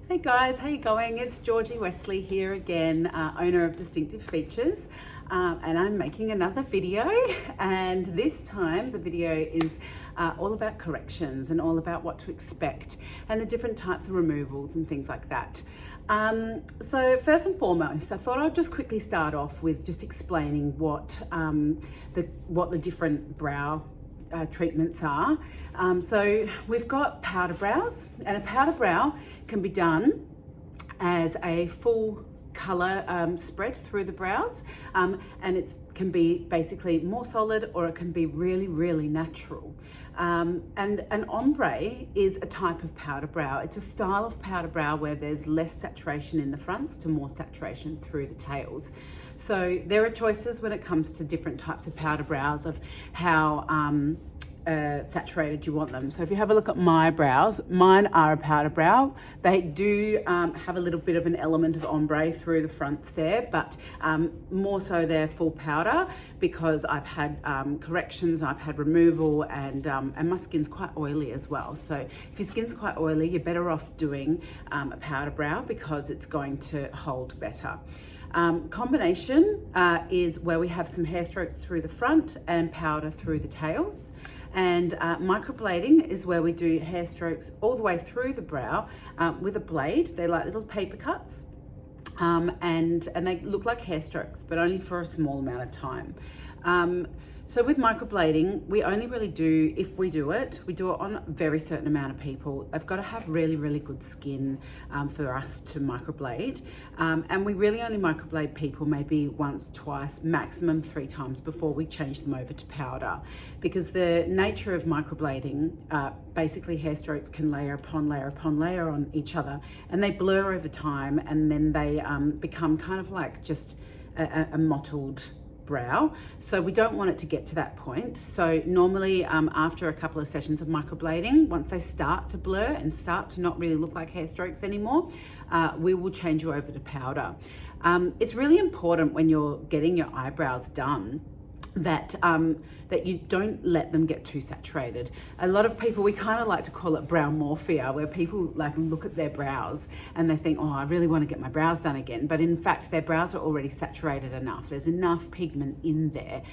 Hey guys, how you going? It's Georgie Wesley here again, owner of Distinctive Features, and I'm making another video. And this time the video is all about corrections and all about what to expect and the different types of removals and things like that. So first and foremost, I thought I'd just quickly start off with just explaining what the different brow treatments are. So we've got powder brows, and a powder brow can be done as a full color spread through the brows, and it can be basically more solid, or it can be really natural. And an ombre is a type of powder brow. It's a style of powder brow where there's less saturation in the fronts to more saturation through the tails. So there are choices when it comes to different types of powder brows of how saturated you want them. So if you have a look at my brows, mine are a powder brow. They do have a little bit of an element of ombre through the fronts there, but more so they're full powder because I've had corrections, I've had removal, and my skin's quite oily as well. So if your skin's quite oily, you're better off doing a powder brow because it's going to hold better. Combination is where we have some hair strokes through the front and powder through the tails. And microblading is where we do hair strokes all the way through the brow with a blade. They're like little paper cuts, and they look like hair strokes, but only for a small amount of time. So with microblading, we only really do, if we do it on a very certain amount of people. They've got to have really good skin for us to microblade. And we really only microblade people maybe once, twice, maximum 3 times before we change them over to powder. Because the nature of microblading, basically hair strokes can layer upon layer on each other, and they blur over time, and then they become kind of like just a mottled brow. So we don't want it to get to that point. So normally after a couple of sessions of microblading, once they start to blur and start to not really look like hair strokes anymore, we will change you over to powder. It's really important when you're getting your eyebrows done that that you don't let them get too saturated. A lot of people, we kind of like to call it brow morphia, where people like look at their brows and they think, oh, I really want to get my brows done again. But in fact, their brows are already saturated enough. There's enough pigment in there.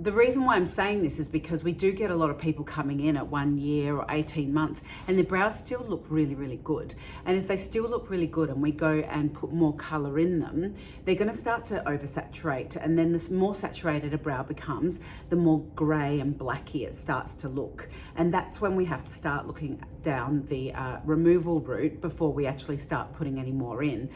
The reason why I'm saying this is because we do get a lot of people coming in at 1 year or 18 months and their brows still look really good. And if they still look really good and we go and put more color in them, they're going to start to oversaturate. And then the more saturated a brow becomes, the more gray and blacky it starts to look. And that's when we have to start looking down the removal route before we actually start putting any more in.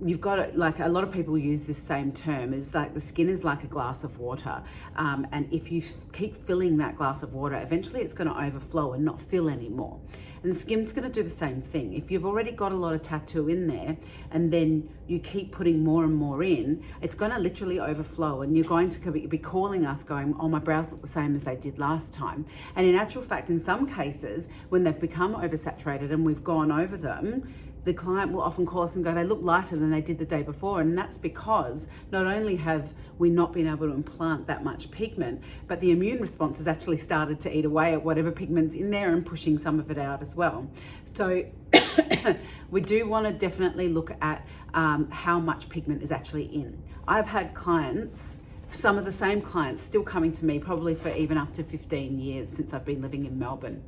You've got it, like a lot of people use this same term, is like the skin is like a glass of water, and if you keep filling that glass of water, eventually it's going to overflow and not fill anymore. And the skin's going to do the same thing. If you've already got a lot of tattoo in there and then you keep putting more and more in, it's going to literally overflow, and you're going to be calling us going, oh, my brows look the same as they did last time. And in actual fact, in some cases, when they've become oversaturated and we've gone over them, the client will often call us and go, they look lighter than they did the day before. And that's because not only have we not been able to implant that much pigment, but the immune response has actually started to eat away at whatever pigment's in there and pushing some of it out as well. So we do want to definitely look at how much pigment is actually in. I've had clients, some of the same clients, still coming to me probably for even up to 15 years since I've been living in Melbourne.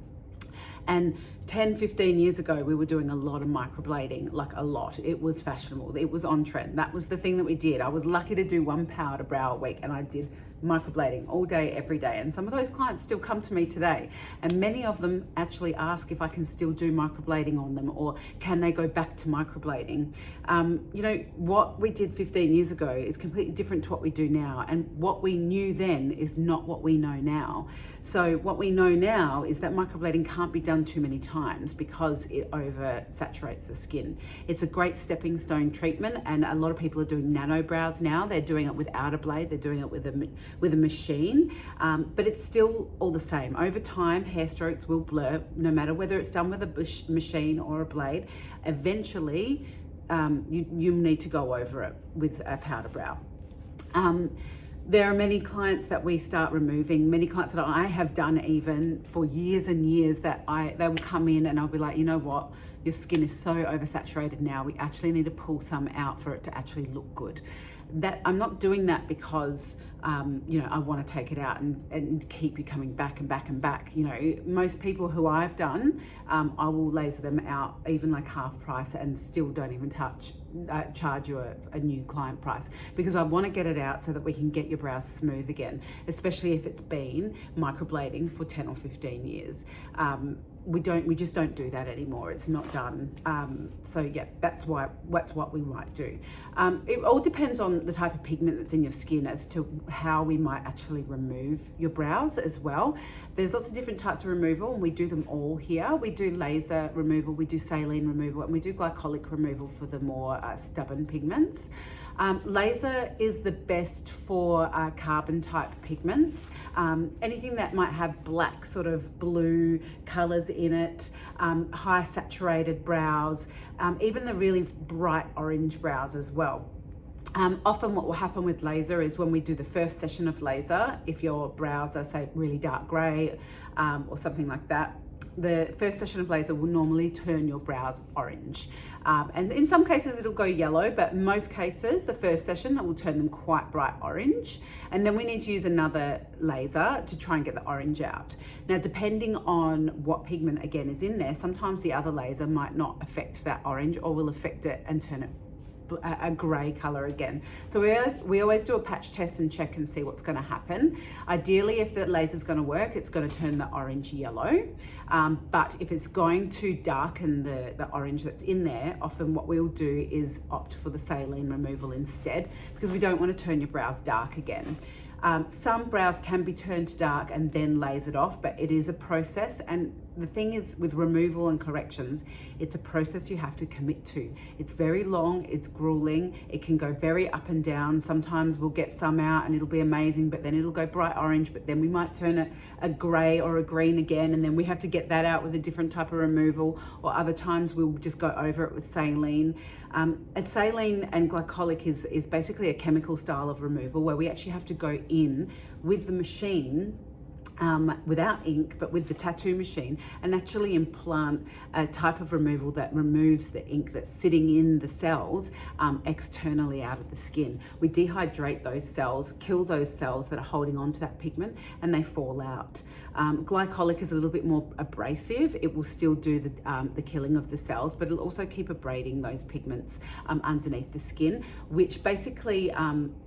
And 10-15 years ago, we were doing a lot of microblading, like a lot. It was fashionable, it was on trend. That was the thing that we did. I was lucky to do 1 powder brow a week, and I did microblading all day, every day. And some of those clients still come to me today. And many of them actually ask if I can still do microblading on them, or can they go back to microblading? You know, what we did 15 years ago is completely different to what we do now. And what we knew then is not what we know now. So what we know now is that microblading can't be done too many times because it oversaturates the skin. It's a great stepping stone treatment, and a lot of people are doing nano brows now. They're doing it without a blade, they're doing it with a machine, but it's still all the same. Over time, hair strokes will blur, no matter whether it's done with a machine or a blade. Eventually, you need to go over it with a powder brow. There are many clients that we start removing, many clients that I have done even for years and years, that they will come in and I'll be like, you know what, your skin is so oversaturated now, we actually need to pull some out for it to actually look good. That I'm not doing that because I want to take it out and keep you coming back and back and back. Most people who I've done, I will laser them out even like half price and still don't even charge you a new client price, because I want to get it out so that we can get your brows smooth again, especially if it's been microblading for 10 or 15 years. We just don't do that anymore. It's not done. So yeah, that's what we might do. It all depends on the type of pigment that's in your skin as to how we might actually remove your brows as well. There's lots of different types of removal, and we do them all here. We do laser removal, we do saline removal, and we do glycolic removal for the more stubborn pigments. Laser is the best for carbon type pigments. Anything that might have black, sort of blue colors in it, high saturated brows, even the really bright orange brows as well. Often what will happen with laser is when we do the first session of laser, if your brows are, say, really dark gray or something like that, the first session of laser will normally turn your brows orange. And in some cases it'll go yellow, but in most cases the first session will turn them quite bright orange. And then we need to use another laser to try and get the orange out. Now, depending on what pigment again is in there, sometimes the other laser might not affect that orange, or will affect it and turn it a grey colour again. So we always do a patch test and check and see what's going to happen. Ideally, if the laser's going to work, it's going to turn the orange yellow. But if it's going to darken the orange that's in there, often what we'll do is opt for the saline removal instead, because we don't want to turn your brows dark again. Some brows can be turned dark and then lasered off, but it is a process. And the thing is, with removal and corrections, it's a process you have to commit to. It's very long, it's grueling, it can go very up and down. Sometimes we'll get some out and it'll be amazing, but then it'll go bright orange, but then we might turn it a grey or a green again, and then we have to get that out with a different type of removal. Or other times we'll just go over it with saline. And saline and glycolic is basically a chemical style of removal where we actually have to go in with the machine, without ink, but with the tattoo machine, and actually implant a type of removal that removes the ink that's sitting in the cells externally out of the skin. We dehydrate those cells, kill those cells that are holding on to that pigment, and they fall out. Glycolic is a little bit more abrasive. It will still do the killing of the cells, but it'll also keep abrading those pigments underneath the skin, which basically,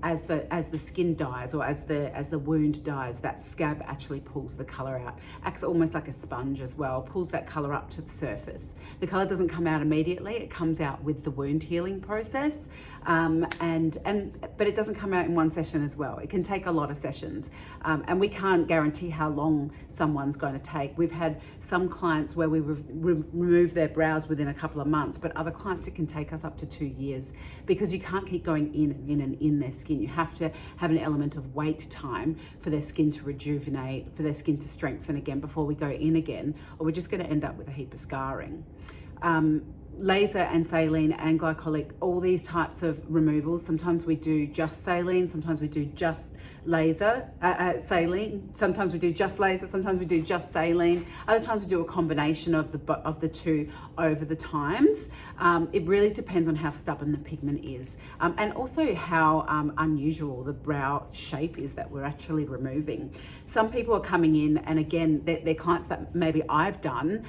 as the skin dies, or as the wound dies, that scab actually pulls the color out. Acts almost like a sponge as well, pulls that color up to the surface. The color doesn't come out immediately, it comes out with the wound healing process. But it doesn't come out in one session as well. It can take a lot of sessions, and we can't guarantee how long someone's going to take. We've had some clients where we remove their brows within a couple of months, but other clients it can take us up to 2 years, because you can't keep going in their skin. You have to have an element of wait time for their skin to rejuvenate, for their skin to strengthen again before we go in again, or we're just going to end up with a heap of scarring. Laser and saline and glycolic, all these types of removals, sometimes we do just saline, sometimes we do just laser, saline, sometimes we do just laser, sometimes we do just saline, other times we do a combination of the two over the times. It really depends on how stubborn the pigment is, and also how unusual the brow shape is that we're actually removing. Some people are coming in, and again, they're clients that maybe I've done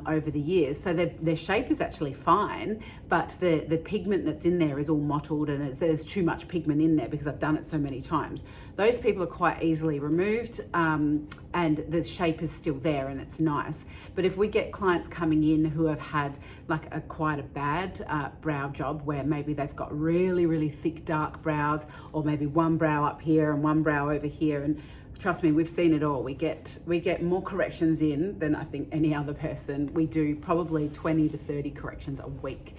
over the years, so their shape is actually fine, but the pigment that's in there is all mottled, and there's too much pigment in there because I've done it so many times. Those people are quite easily removed, and the shape is still there and it's nice. But if we get clients coming in who have had like quite a bad brow job, where maybe they've got really, really thick, dark brows, or maybe one brow up here and one brow over here, and trust me, we've seen it all. We get more corrections in than I think any other person. We do probably 20 to 30 corrections a week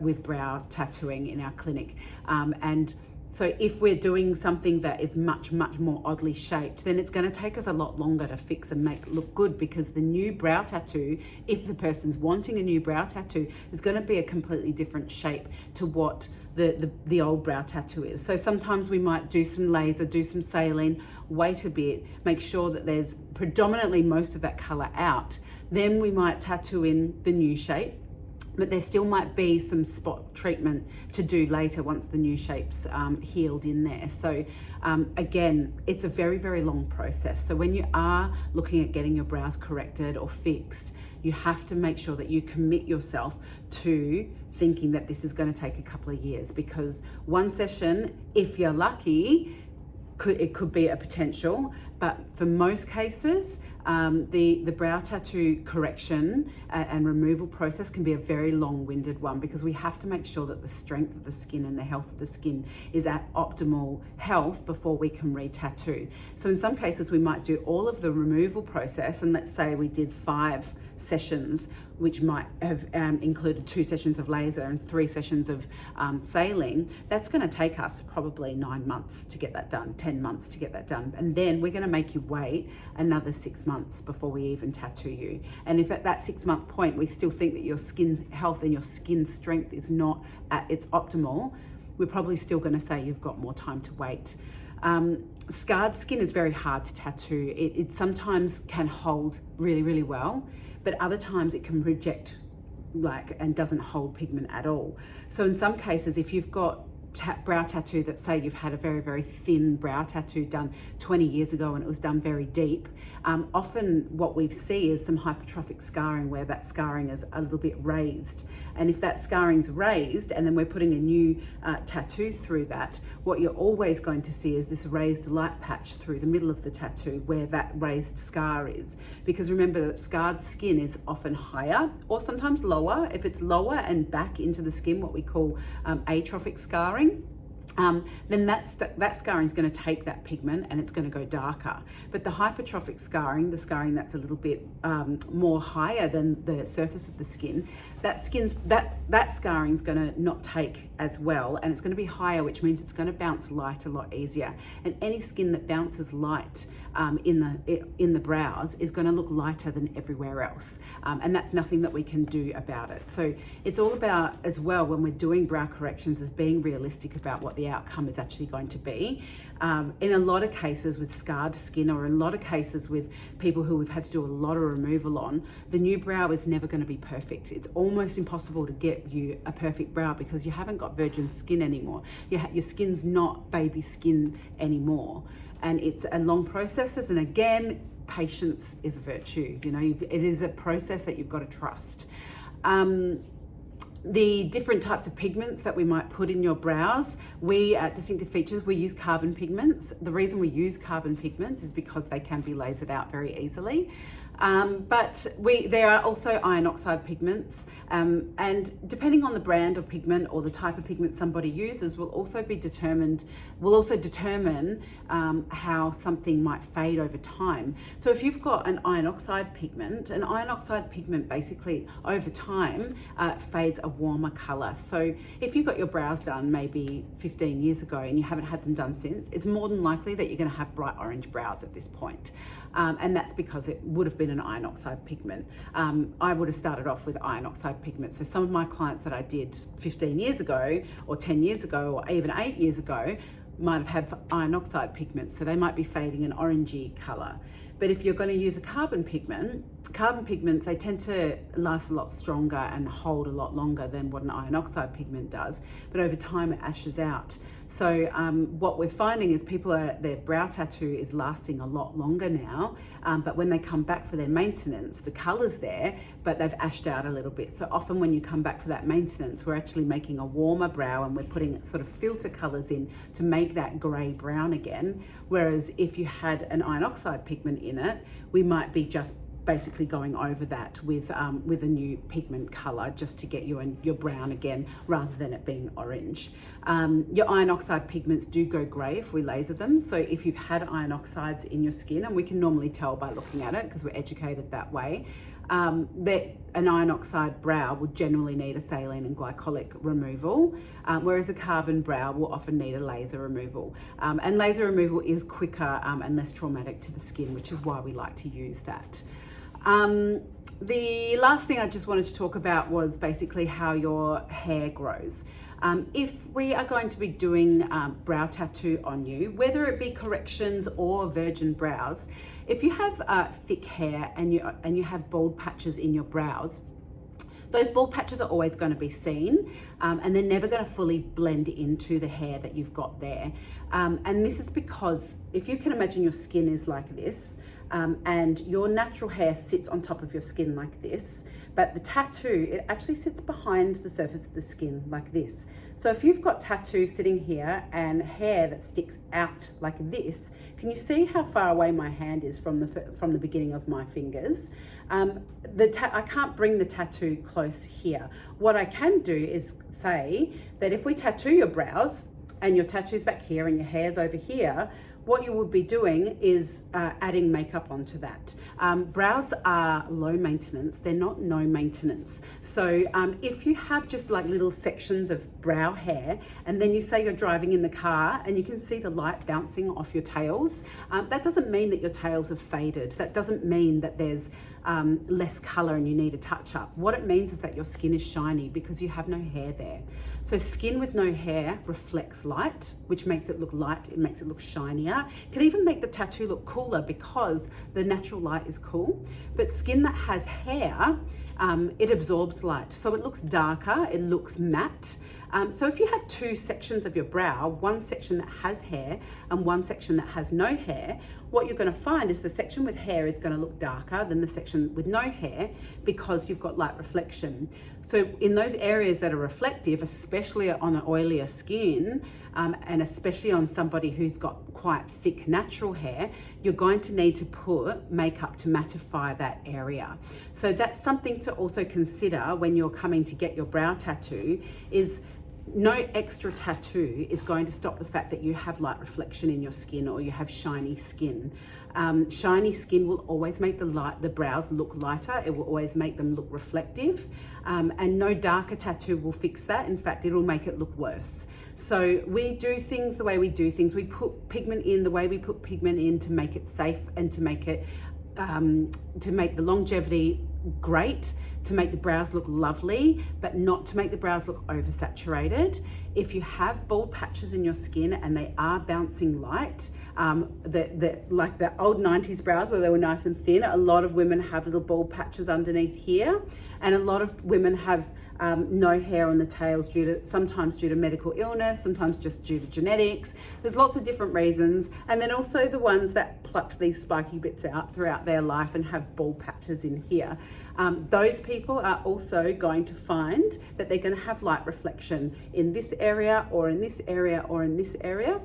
with brow tattooing in our clinic. And so if we're doing something that is much, much more oddly shaped, then it's going to take us a lot longer to fix and make it look good, because the new brow tattoo, if the person's wanting a new brow tattoo, is going to be a completely different shape to what the old brow tattoo is. So sometimes we might do some laser, do some saline, wait a bit, make sure that there's predominantly most of that color out. Then we might tattoo in the new shape, but there still might be some spot treatment to do later once the new shape's healed in there. So again, it's a very, very long process. So when you are looking at getting your brows corrected or fixed, you have to make sure that you commit yourself to thinking that this is going to take a couple of years, because one session, if you're lucky, it could be a potential, but for most cases, the brow tattoo correction and removal process can be a very long-winded one, because we have to make sure that the strength of the skin and the health of the skin is at optimal health before we can re-tattoo. So in some cases, we might do all of the removal process, and let's say we did 5 sessions, which might have included 2 sessions of laser and 3 sessions of saline. That's going to take us probably 9 months to get that done, 10 months to get that done. And then we're going to make you wait another 6 months before we even tattoo you. And if at that 6-month point, we still think that your skin health and your skin strength is not at its optimal, we're probably still going to say you've got more time to wait. Scarred skin is very hard to tattoo. It sometimes can hold really, really well, but other times it can reject and doesn't hold pigment at all. So in some cases, if you've got brow tattoo that, say you've had a very, very thin brow tattoo done 20 years ago and it was done very deep, often what we see is some hypertrophic scarring where that scarring is a little bit raised. And if that scarring's raised and then we're putting a new tattoo through that, what you're always going to see is this raised light patch through the middle of the tattoo where that raised scar is. Because remember that scarred skin is often higher or sometimes lower. If it's lower and back into the skin, what we call atrophic scarring, then that scarring is going to take that pigment and it's going to go darker. But the hypertrophic scarring, the scarring that's a little bit more higher than the surface of the skin, that scarring is going to not take as well, and it's going to be higher, which means it's going to bounce light a lot easier. And any skin that bounces light in the brows is going to look lighter than everywhere else, and that's nothing that we can do about it. So it's all about, as well, when we're doing brow corrections, is being realistic about what the outcome is actually going to be. In a lot of cases with scarred skin, or in a lot of cases with people who we've had to do a lot of removal on, the new brow is never going to be perfect. It's almost impossible to get you a perfect brow because you haven't got virgin skin anymore. Your skin's not baby skin anymore. And it's a long process, and again, patience is a virtue. You know, it is a process that you've got to trust. The different types of pigments that we might put in your brows, we at Distinctive Features, we use carbon pigments. The reason we use carbon pigments is because they can be lasered out very easily. But there are also iron oxide pigments, and depending on the brand of pigment or the type of pigment somebody uses will also determine how something might fade over time. So if you've got an iron oxide pigment basically over time fades a warmer color. So if you got your brows done maybe 15 years ago and you haven't had them done since, it's more than likely that you're going to have bright orange brows at this point. And that's because it would have been an iron oxide pigment. I would have started off with iron oxide pigment. So some of my clients that I did 15 years ago or 10 years ago or even 8 years ago might have had iron oxide pigments, so they might be fading an orangey color. But if you're going to use a carbon pigments, they tend to last a lot stronger and hold a lot longer than what an iron oxide pigment does, but over time it ashes out. So what we're finding is their brow tattoo is lasting a lot longer now, but when they come back for their maintenance, the color's there, but they've ashed out a little bit. So often when you come back for that maintenance, we're actually making a warmer brow and we're putting sort of filter colors in to make that gray brown again. Whereas if you had an iron oxide pigment in it, we might be just basically going over that with a new pigment color just to get you your brown again, rather than it being orange. Your iron oxide pigments do go grey if we laser them. So if you've had iron oxides in your skin, and we can normally tell by looking at it because we're educated that way, that an iron oxide brow would generally need a saline and glycolic removal, whereas a carbon brow will often need a laser removal. And laser removal is quicker and less traumatic to the skin, which is why we like to use that. The last thing I just wanted to talk about was basically how your hair grows. If we are going to be doing brow tattoo on you, whether it be corrections or virgin brows, if you have thick hair and you have bald patches in your brows, Those bald patches are always going to be seen, and they're never going to fully blend into the hair that you've got there. And this is because if you can imagine your skin is like this, and your natural hair sits on top of your skin like this, but the tattoo, it actually sits behind the surface of the skin like this. So if you've got tattoo sitting here and hair that sticks out like this, can you see how far away my hand is from the beginning of my fingers? I can't bring the tattoo close here. What I can do is say that if we tattoo your brows and your tattoo's back here and your hair's over here, what you would be doing is adding makeup onto that. Brows are low maintenance, they're not no maintenance. So if you have just like little sections of brow hair, and then you say you're driving in the car and you can see the light bouncing off your tails, that doesn't mean that your tails have faded. That doesn't mean that there's less color and you need a touch up. What it means is that your skin is shiny because you have no hair there. So skin with no hair reflects light, which makes it look light, it makes it look shinier. It can even make the tattoo look cooler because the natural light is cool. But skin that has hair, it absorbs light. So it looks darker, it looks matte. So if you have two sections of your brow, one section that has hair and one section that has no hair, what you're going to find is the section with hair is going to look darker than the section with no hair because you've got light reflection. So in those areas that are reflective, especially on an oilier skin, and especially on somebody who's got quite thick natural hair, you're going to need to put makeup to mattify that area. So that's something to also consider when you're coming to get your brow tattoo. Is no extra tattoo is going to stop the fact that you have light reflection in your skin or you have shiny skin. Shiny skin will always make the brows look lighter. It will always make them look reflective, and no darker tattoo will fix that. In fact, it'll make it look worse. So we do things the way we do things. We put pigment in the way we put pigment in to make it safe and to make it to make the longevity great, to make the brows look lovely, but not to make the brows look oversaturated. If you have bald patches in your skin and they are bouncing light, like the old 90s brows where they were nice and thin, a lot of women have little bald patches underneath here, and a lot of women have no hair on the tails sometimes due to medical illness, sometimes just due to genetics. There's lots of different reasons. And then also the ones that plucked these spiky bits out throughout their life and have bald patches in here. Those people are also going to find that they're going to have light reflection in this area or in this area or in this area.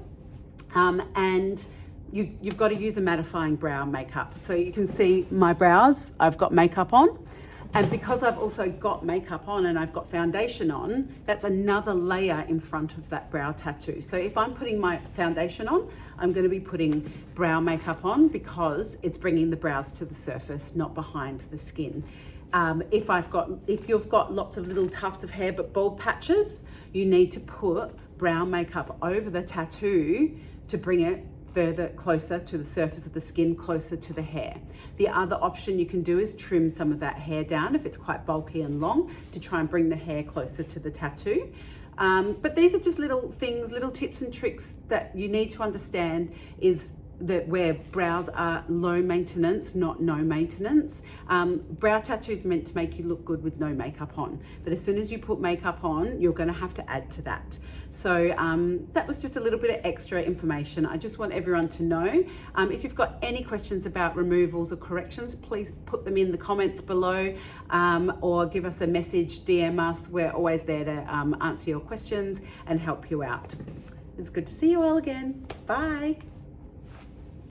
And you've got to use a mattifying brow makeup. So you can see my brows, I've got makeup on. And because I've also got makeup on and I've got foundation on, that's another layer in front of that brow tattoo. So if I'm putting my foundation on, I'm going to be putting brow makeup on because it's bringing the brows to the surface, not behind the skin. If you've got lots of little tufts of hair but bald patches, you need to put brow makeup over the tattoo to bring it further closer to the surface of the skin, closer to the hair. The other option you can do is trim some of that hair down if it's quite bulky and long to try and bring the hair closer to the tattoo. But these are just little things, little tips and tricks that you need to understand is that where brows are low maintenance, not no maintenance. Brow tattoo is meant to make you look good with no makeup on, but as soon as you put makeup on, you're going to have to add to that. So that was just a little bit of extra information. I just want everyone to know. If you've got any questions about removals or corrections, please put them in the comments below, or give us a message, DM us. We're always there to answer your questions and help you out. It's good to see you all again. Bye.